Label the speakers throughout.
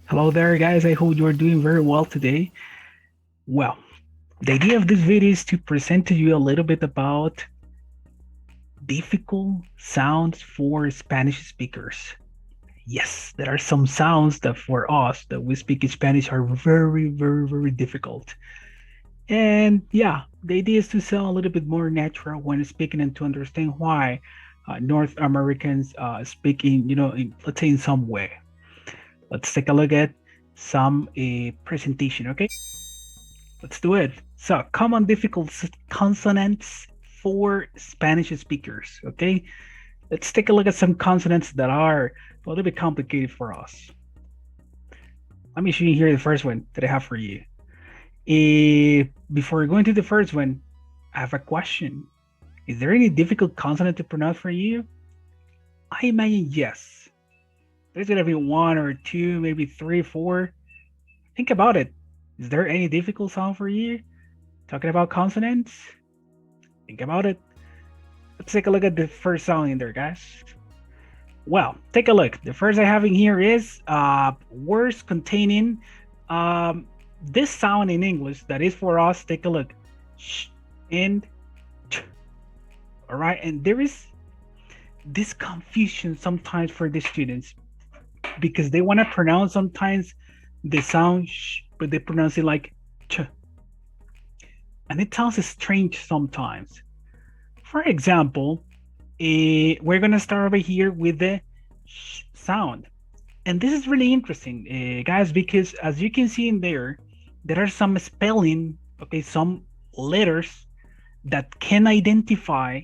Speaker 1: Hello there, guys. I hope you're doing very well today. Well, the idea of this video is to present to you a little bit about difficult sounds for Spanish speakers. Yes, there are some sounds that for us that we speak in Spanish are very difficult. And yeah, the idea is to sound a little bit more natural when speaking and to understand why North Americans speak let's say in some way. Let's take a look at some presentation, okay? Let's do it. So, common difficult consonants for Spanish speakers. Okay, let's take a look at some consonants that are a little bit complicated for us. Let me show you here the first one that I have for you. Before going to the first one, I have a question. Is there any difficult consonant to pronounce for you? I imagine yes. There's gonna be one or two, maybe three, four. Think about it. Is there any difficult sound for you? Talking about consonants? Think about it. Let's take a look at the first sound in there, guys. Well, take a look. The first I have in here is words containing this sound in English that is for us. Take a look. Sh and ch. All right, and there is this confusion sometimes for the students because they want to pronounce sometimes the sound sh, but they pronounce it like ch. And it sounds strange sometimes. For example, we're going to start over here with the sh sound. And this is really interesting, guys, because as you can see in there are some spelling, okay, some letters that can identify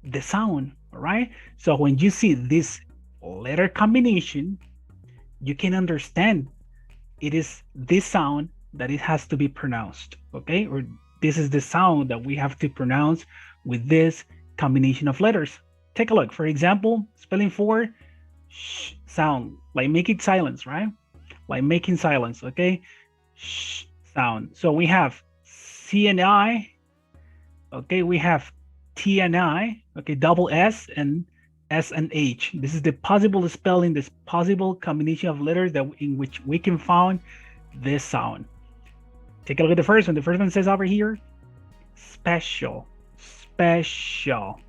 Speaker 1: the sound, all right? So when you see this letter combination, you can understand it is this sound that it has to be pronounced, okay? Or this is the sound that we have to pronounce with this combination of letters. Take a look. For example, spelling for sh sound, like making silence, right? Like making silence, okay? Sh sound. So we have C and I, okay? We have T and I, okay? Double S and S and H. This is the possible spelling, this possible combination of letters that in which we can find this sound. Take a look at the first one. The first one says over here, special, special.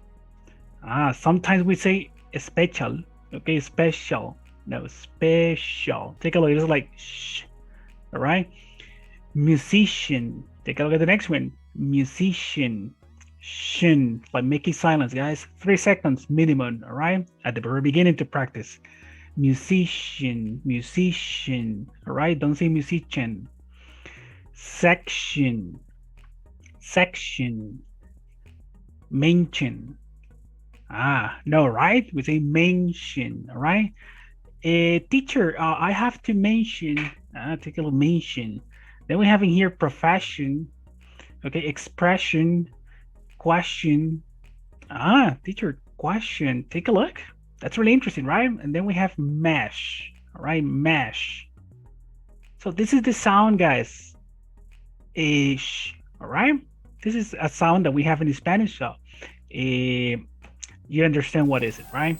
Speaker 1: Sometimes we say special, okay, special. No, special. Take a look. It's like shh. All right. Musician. Take a look at the next one. Musician. Shin. Like making silence, guys. 3 seconds minimum. All right. At the very beginning to practice. Musician. Musician. All right. Don't say musician. Section. Section. Mention. No, right? We say mention, all right? Teacher, I have to mention, take a little mention. Then we have in here profession, okay, expression, question. Teacher, question. Take a look. That's really interesting, right? And then we have mesh, all right, mesh. So this is the sound, guys. Ish, all right? This is a sound that we have in Spanish, so you understand what is it, right?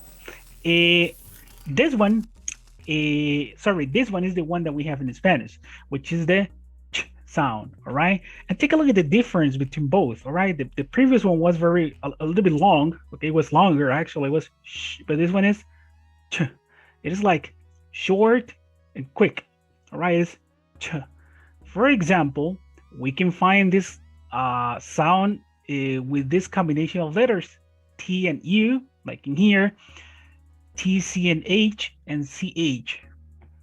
Speaker 1: This one, this one is the one that we have in Spanish, which is the ch sound, all right? And take a look at the difference between both, all right? The previous one was a little bit long, okay? It was longer, actually, it was sh, but this one is ch. It is like short and quick, all right? It's ch. For example, we can find this sound with this combination of letters, T and U, like in here, T, C, and H, and CH.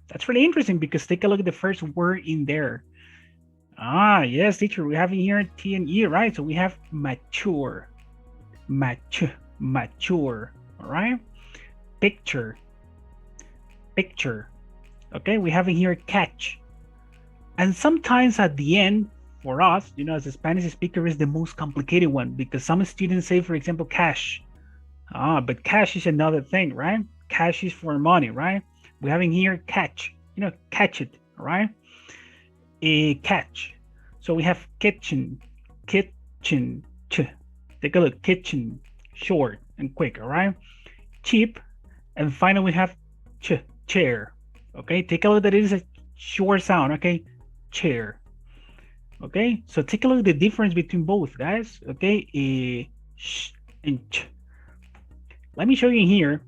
Speaker 1: That's really interesting because take a look at the first word in there. Yes, teacher, we have in here T and E, right? So we have mature, mature, all right? Picture, picture. Okay, we have in here catch. And sometimes at the end, for us, as a Spanish speaker, is the most complicated one because some students say, for example, cash. But cash is another thing, right? Cash is for money, right? We have in here catch, catch it, right? A catch. So we have kitchen, kitchen, ch. Take a look, kitchen, short and quick, all right? Cheap. And finally, we have chair. Okay, take a look that it is a short sound, okay? Chair. Okay, so take a look at the difference between both, guys. Okay, sh and ch. Let me show you here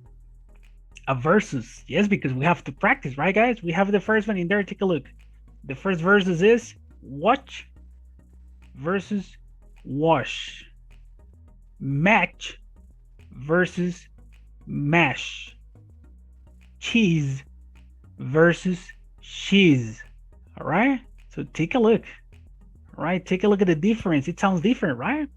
Speaker 1: a versus. Yes, because we have to practice, right, guys? We have the first one in there. Take a look. The first versus is watch versus wash. Match versus mash. Cheese versus cheese. All right, so take a look. All right, take a look at the difference. It sounds different, right?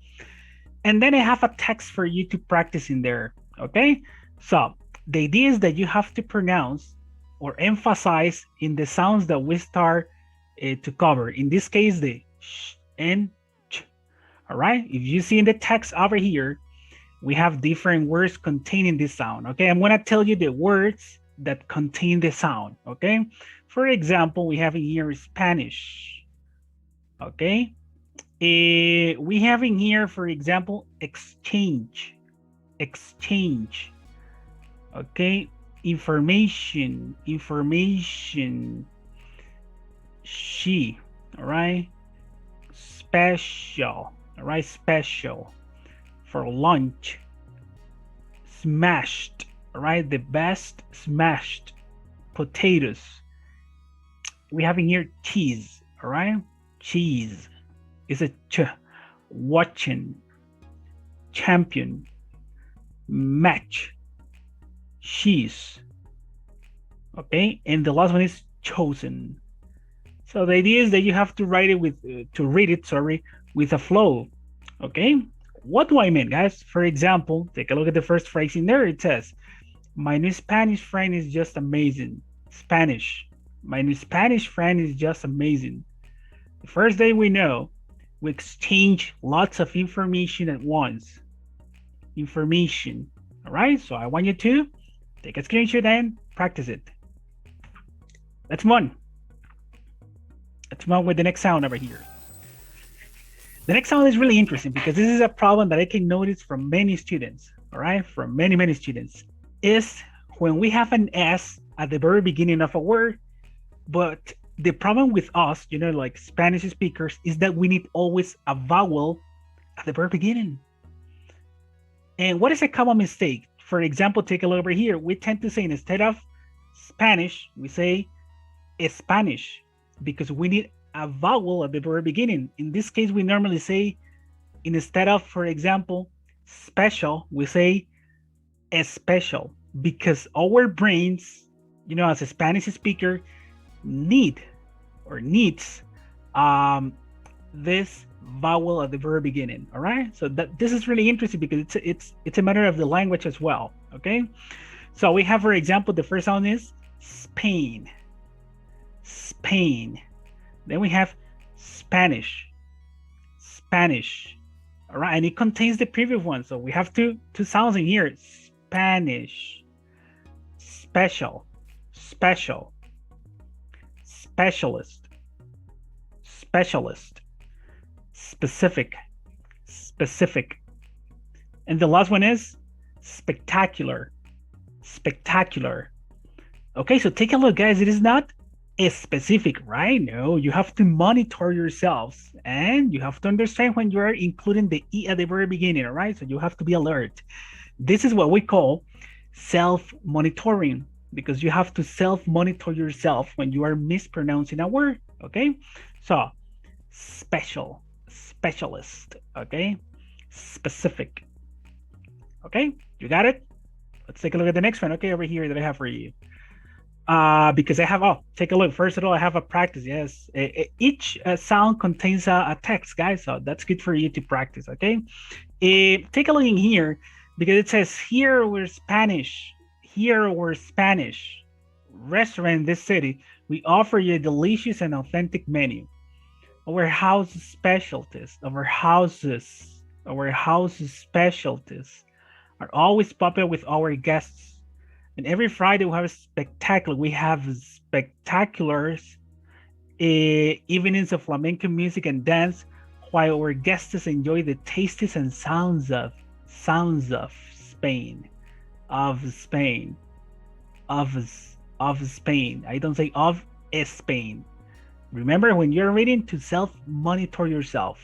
Speaker 1: And then I have a text for you to practice in there. Okay, so the idea is that you have to pronounce or emphasize in the sounds that we start to cover. In this case, the sh and ch. All right, if you see in the text over here, we have different words containing this sound. Okay, I'm going to tell you the words that contain the sound. Okay, for example, we have in here Spanish. Okay, we have in here, for example, exchange. Okay, information. She. All right, special. All right, special. For lunch, smashed. All right, the best, smashed. Potatoes. We have in here cheese. All right, cheese is a ch. Watching, champion, match, cheese. Okay, and the last one is chosen. So the idea is that you have to write it with to read it, sorry, with a flow. Okay, what do I mean, guys? For example, take a look at the first phrase in there. It says, my new Spanish friend is just amazing. Spanish. My new Spanish friend is just amazing. The first day we know, we exchange lots of information at once. Information. All right, so I want you to take a screenshot and practice it. Let's move on. Let's move on with the next sound over here. The next sound is really interesting because this is a problem that I can notice from many students, all right, from many students, is when we have an S at the very beginning of a word, but the problem with us, you know, like Spanish speakers, is that we need always a vowel at the very beginning. And what is a common mistake? For example, take a look over here. We tend to say instead of Spanish, we say Spanish because we need a vowel at the very beginning. In this case, we normally say instead of, for example, special, we say special because our brains, you know, as a Spanish speaker, needs this vowel at the very beginning. All right, so that this is really interesting because it's a matter of the language as well. Okay, so we have, for example, the first sound is Spain. Then we have Spanish. All right, and it contains the previous one, so we have two sounds in here: Spanish, special, specialist, specific, and the last one is spectacular. Okay, so take a look, guys. It is not specific, right? No, you have to monitor yourselves and you have to understand when you are including the E at the very beginning, all right? So you have to be alert. This is what we call self-monitoring because you have to self-monitor yourself when you are mispronouncing a word, okay? So specialist, okay? Specific, okay? You got it? Let's take a look at the next one, okay, over here that I have for you. Because I have, take a look. First of all, I have a practice. Yes, each sound contains a text, guys. So that's good for you to practice. Okay, take a look in here because it says here we're Spanish. Restaurant in this city, we offer you a delicious and authentic menu. Our house's specialties, our house's specialties are always popular with our guests. And every Friday we have a spectacular. We have spectaculars, evenings of flamenco music and dance, while our guests enjoy the tastes and sounds of Spain. I don't say of, Spain. Remember, when you're reading, to self-monitor yourself.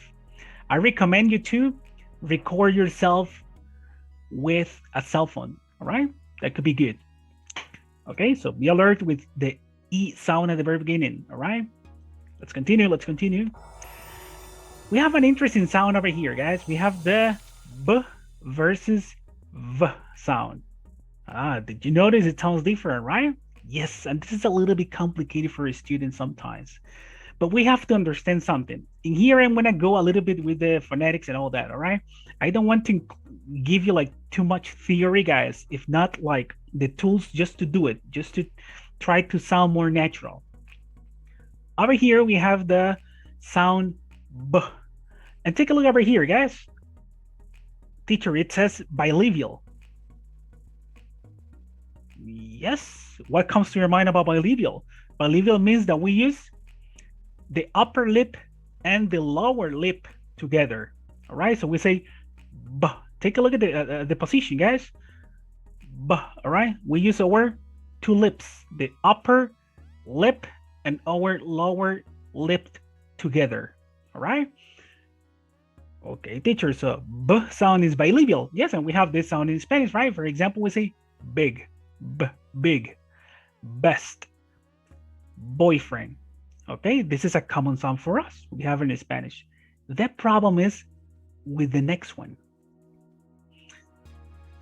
Speaker 1: I recommend you to record yourself with a cell phone, all right? That could be good. Okay, so be alert with the E sound at the very beginning, all right? Let's continue. We have an interesting sound over here, guys. We have the B versus V sound. Did you notice it sounds different, right? Yes, and this is a little bit complicated for a student sometimes. But we have to understand something. In here, I'm gonna go a little bit with the phonetics and all that, all right? I don't want to give you like too much theory, guys. If not, like the tools just to do it, just to try to sound more natural. Over here, we have the sound B. And take a look over here, guys. Teacher, it says bilabial. Yes, what comes to your mind about bilabial? Bilabial means that we use the upper lip and the lower lip together. All right, so we say B. Take a look at the position, guys. B. All right, we use our two lips, the upper lip and our lower lip together. All right. Okay, teacher. So B sound is bilabial. Yes, and we have this sound in Spanish, right? For example, we say big, B, big, best, boyfriend. Okay, this is a common sound for us. We have it in Spanish. The problem is with the next one.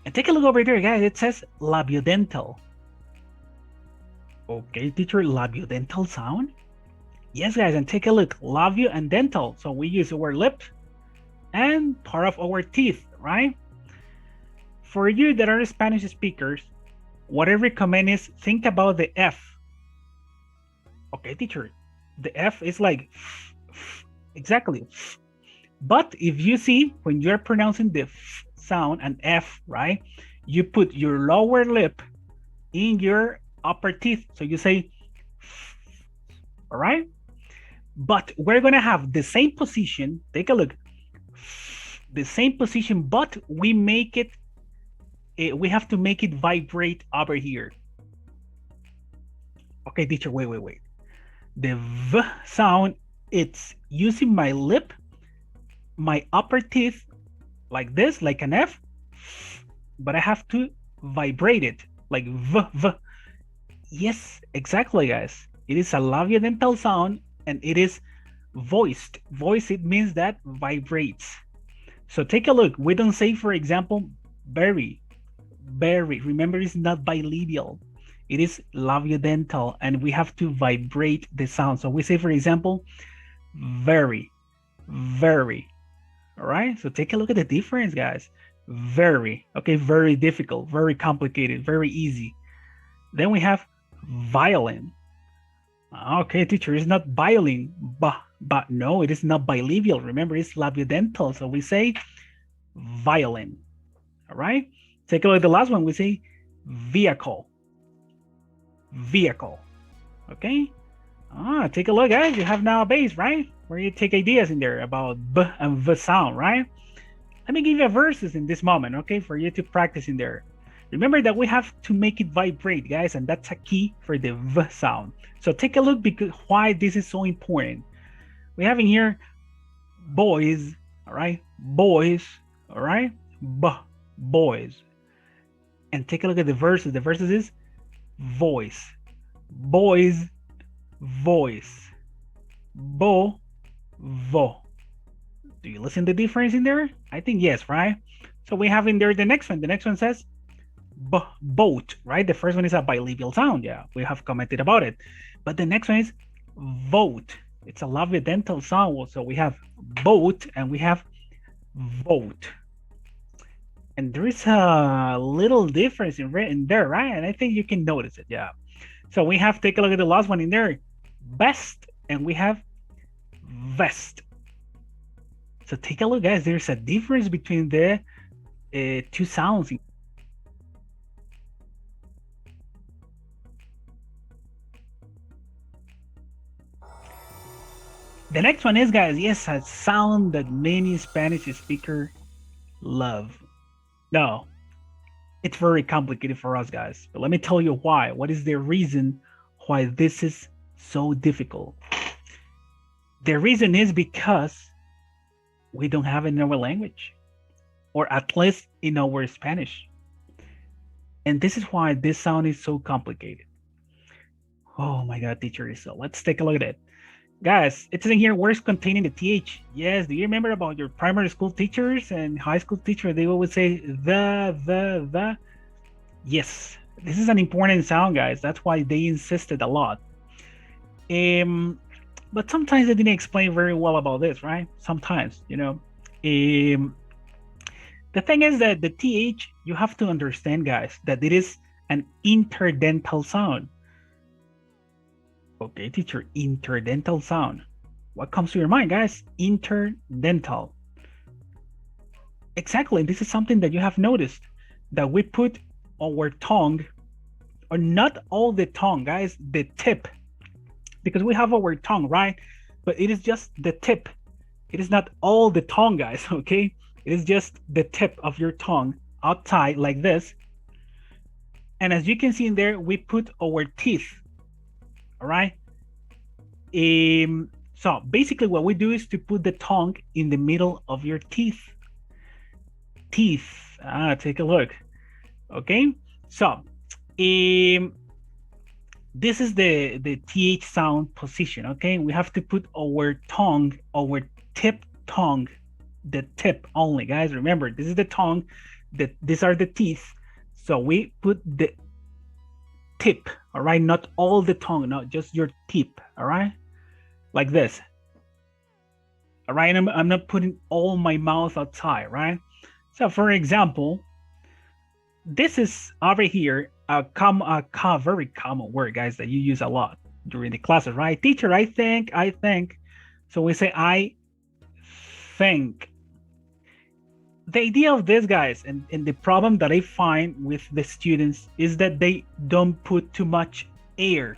Speaker 1: And take a look over there, guys. It says labiodental. Okay, teacher, labiodental sound. Yes, guys, and take a look. Labio and dental. So we use our lip and part of our teeth, right? For you that are Spanish speakers, what I recommend is think about the F. Okay, teacher, the F is like exactly. But if you see when you're pronouncing the F sound and F, right, you put your lower lip in your upper teeth. So you say, all right? But we're gonna have the same position. Take a look. The same position, but we make it, we have to make it vibrate over here. Okay, teacher, wait. The V sound, it's using my lip, my upper teeth, like this, like an F, but I have to vibrate it, like V. Yes, exactly, guys. It is a labiodental sound, and it is voiced. Voice, it means that vibrates. So take a look. We don't say, for example, very. Remember, it's not bilabial. It is labiodental, and we have to vibrate the sound. So we say, for example, very. All right. So take a look at the difference, guys. Very. Okay. Very difficult. Very complicated. Very easy. Then we have violin. Okay, teacher, it's not violin, but no, it is not bilabial. Remember, it's labiodental. So we say violin. All right. Take a look at the last one. We say vehicle. Okay. Take a look, guys. You have now a base, right? Where you take ideas in there about B and V sound, right? Let me give you verses in this moment, okay, for you to practice in there. Remember that we have to make it vibrate, guys, and that's a key for the V sound. So take a look because why this is so important. We have in here boys, all right? Boys, all right? Boys. And take a look at the verses. The verses is voice. Boys, voice. Vo. Do you listen to the difference in there? I think yes, right? So we have in there the next one. The next one says boat, right? The first one is a bilabial sound. Yeah, we have commented about it. But the next one is vote. It's a labiodental sound. So we have boat and we have vote. And there is a little difference in there, right? And I think you can notice it. Yeah. So we have, take a look at the last one in there, best, and we have vest. So take a look, guys. There's a difference between the two sounds. The next one is, guys, yes, a sound that many Spanish speakers love. No, it's very complicated for us, guys. But let me tell you why. What is the reason why this is so difficult? The reason is because we don't have it in our language, or at least in our Spanish. And this is why this sound is so complicated. Oh my God, teacher. So let's take a look at it. Guys, it's in here, words containing the TH. Yes, do you remember about your primary school teachers and high school teachers? They always say the. Yes, this is an important sound, guys. That's why they insisted a lot. But sometimes they didn't explain very well about this, right? Sometimes, you know. The thing is that the TH, you have to understand, guys, that it is an interdental sound. Okay, teacher, interdental sound. What comes to your mind, guys? Interdental. Exactly, this is something that you have noticed, that we put our tongue, or not all the tongue, guys, the tip, because we have our tongue, right? But it is just the tip. It is not all the tongue, guys, okay? It is just the tip of your tongue outside like this. And as you can see in there, we put our teeth. All right. So basically what we do is to put the tongue in the middle of your teeth. Teeth. Take a look. Okay. So this is the TH sound position. Okay. We have to put our tongue, our tip tongue, the tip only, guys. Remember, this is the tongue. These are the teeth. So we put the tip, all right, not all the tongue, not just your tip, all right, like this, all right. I'm not putting all my mouth outside, right? So for example, this is over here a very common word, guys, that you use a lot during the classes, right? Teacher, I think. So we say I think. The idea of this, guys, and the problem that I find with the students is that they don't put too much air.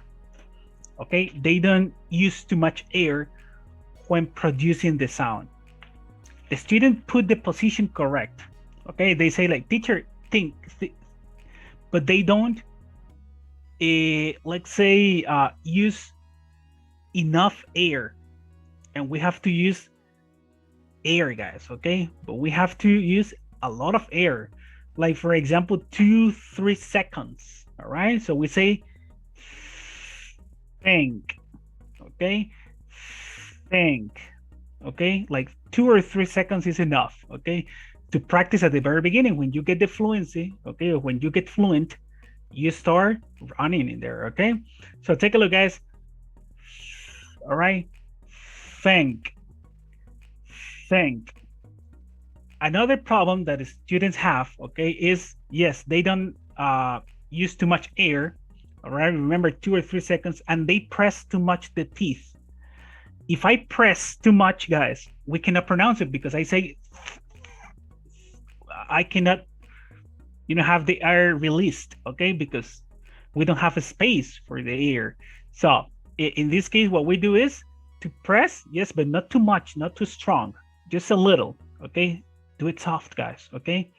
Speaker 1: Okay, they don't use too much air when producing the sound. The student put the position correct. Okay, they say like, teacher, think, but they don't, let's say, use enough air, and we have to use air, guys, okay? But we have to use a lot of air, like for example 2-3 seconds. All right, so we say think, okay? Think, okay? Like 2 or 3 seconds is enough, okay? To practice at the very beginning. When you get the fluency, okay, or when you get fluent, you start running in there, okay? So take a look, guys. All right, think. Another problem that the students have, okay, is yes, they don't use too much air. All right, remember 2 or 3 seconds, and they press too much the teeth. If I press too much, guys, we cannot pronounce it, because I say I cannot, have the air released, okay, because we don't have a space for the air. So in this case, what we do is to press, yes, but not too much, not too strong, just a little, okay? Do it soft, guys, okay?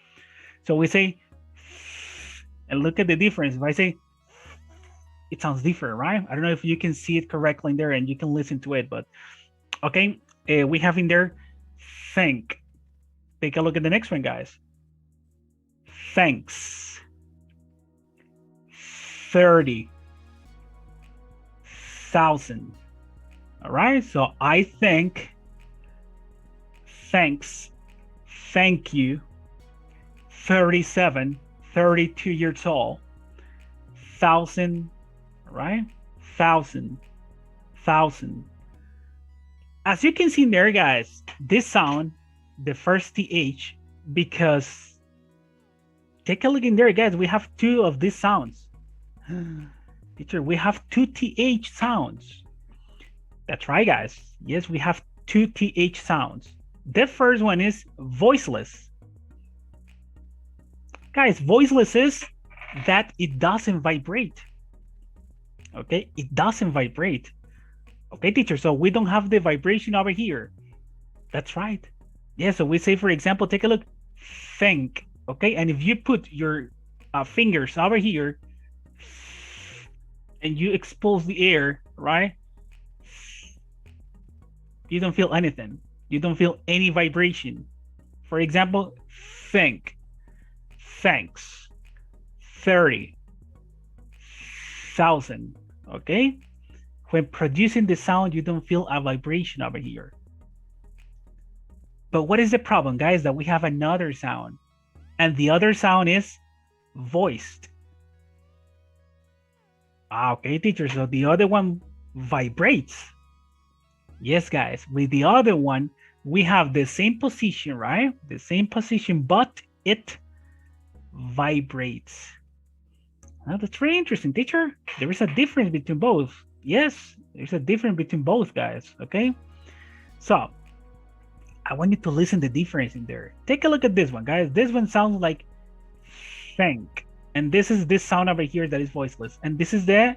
Speaker 1: So we say, and look at the difference. If I say, it sounds different, right? I don't know if you can see it correctly in there and you can listen to it, but okay, we have in there, think. Take a look at the next one, guys. Thanks. 30,000. All right, so I think, thanks, thank you, 37, 32 years old, 1,000, all right, 1,000. As you can see there, guys, this sound, the first TH, because take a look in there, guys, we have 2 of these sounds. Teacher, we have 2 TH sounds. That's right, guys. Yes, we have 2 TH sounds. The first one is voiceless. Guys, voiceless is that it doesn't vibrate. Okay, it doesn't vibrate. Okay, teacher, so we don't have the vibration over here. That's right. Yeah, so we say, for example, take a look, think. Okay, and if you put your fingers over here and you expose the air, right? You don't feel anything. You don't feel any vibration. For example, think, thanks, 30,000. Okay? When producing the sound, you don't feel a vibration over here. But what is the problem, guys? That we have another sound. And the other sound is voiced. Okay, teacher. So the other one vibrates. Yes, guys. With the other one, we have the same position, right? The same position, but it vibrates. Now, that's very interesting, teacher. There is a difference between both. Yes, there's a difference between both, guys. Okay. So I want you to listen to the difference in there. Take a look at this one, guys. This one sounds like thank, and this is this sound over here that is voiceless, and this is the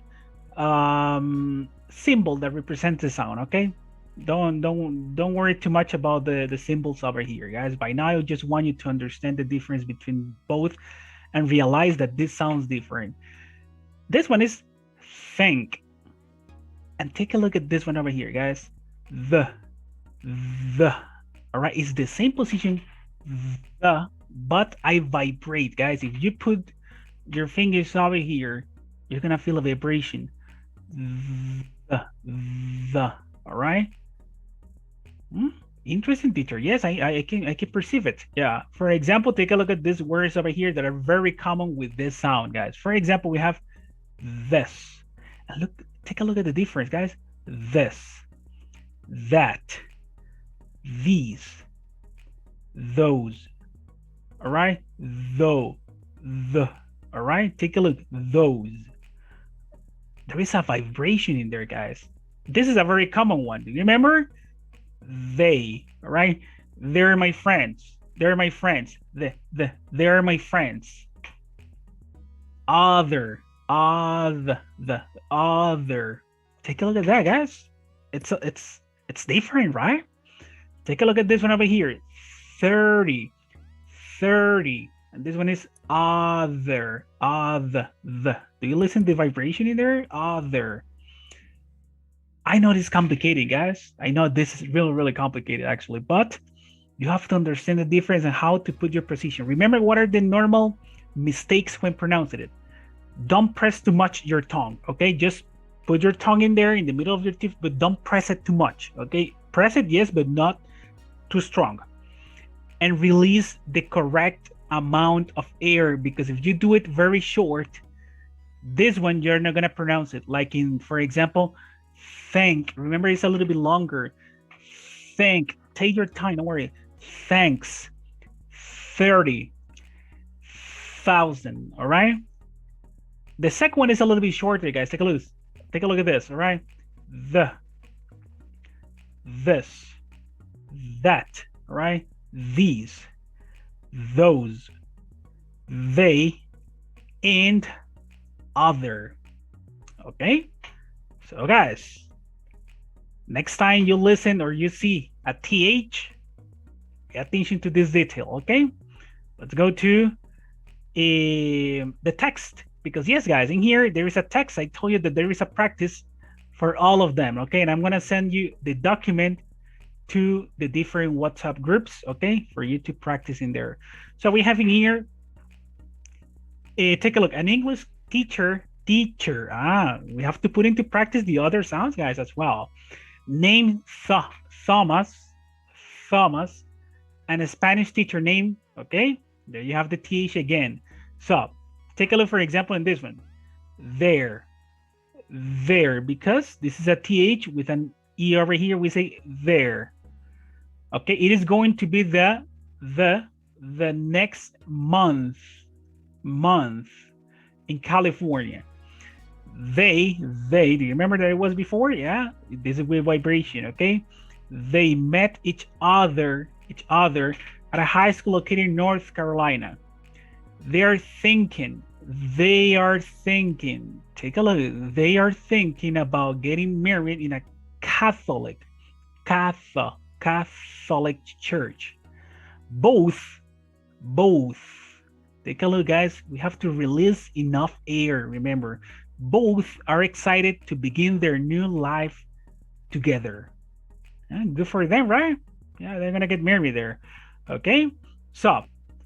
Speaker 1: symbol that represents the sound. Okay, don't worry too much about the symbols over here, guys. By now, I just want you to understand the difference between both and realize that this sounds different. This one is thank, and take a look at this one over here, guys. The all right, it's the same position, but I vibrate, guys. If you put your fingers over here, you're gonna feel a vibration. All right. Interesting, teacher. Yes, I can perceive it. Yeah. For example, take a look at these words over here that are very common with this sound, guys. For example, we have this, and look, take a look at the difference, guys. This, that, these, those. All right, though, the. All right, take a look. Those. There is a vibration in there, guys. This is a very common one. Do you remember? They. All right, they're my friends. They're my friends. They're my friends. Other. The other. Take a look at that, guys. It's different, right? Take a look at this one over here. 30. And this one is other. Do you listen to the vibration in there? Other. I know this is complicated, guys. I know this is really complicated, actually, but you have to understand the difference and how to put your position. Remember, what are the normal mistakes when pronouncing it? Don't press too much your tongue, okay? Just put your tongue in there in the middle of your teeth, but don't press it too much, okay? Press it, yes, but not too strong. And release the correct amount of air, because if you do it very short, this one you're not gonna pronounce it. Like in, for example, thank. Remember, it's a little bit longer. Thank. Take your time. Don't worry. Thanks. 30,000. All right. The second one is a little bit shorter, guys. Take a look. Take a look at this. All right. This, that. All right. These, those, they, and other. Okay. So, guys, next time you listen or you see a TH, pay attention to this detail, okay? Let's go to the text, because yes, guys, in here, there is a text. I told you that there is a practice for all of them, okay? And I'm going to send you the document to the different WhatsApp groups, okay? For you to practice in there. So we have in here, take a look, an English teacher. We have to put into practice the other sounds, guys, as well. Name Thomas, and a Spanish teacher name. Okay, there you have the TH again. So take a look, for example, in this one. There, because this is a TH with an E over here, we say there. Okay, it is going to be the next month in California. They, do you remember that it was before? Yeah, this is with vibration, okay? They met each other at a high school located in North Carolina. They are thinking. Take a look. They are thinking about getting married in a Catholic church. Both. Take a look, guys. We have to release enough air. Remember, both are excited to begin their new life together. Good for them, right? Yeah, they're gonna get married there. Okay, so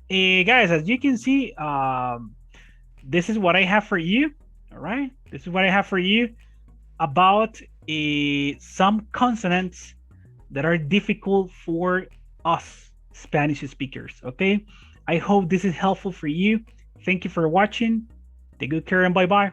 Speaker 1: guys, as you can see, this is what I have for you. All right, this is what I have for you about some consonants that are difficult for us Spanish speakers. Okay, I hope this is helpful for you. Thank you for watching. Take good care and bye bye.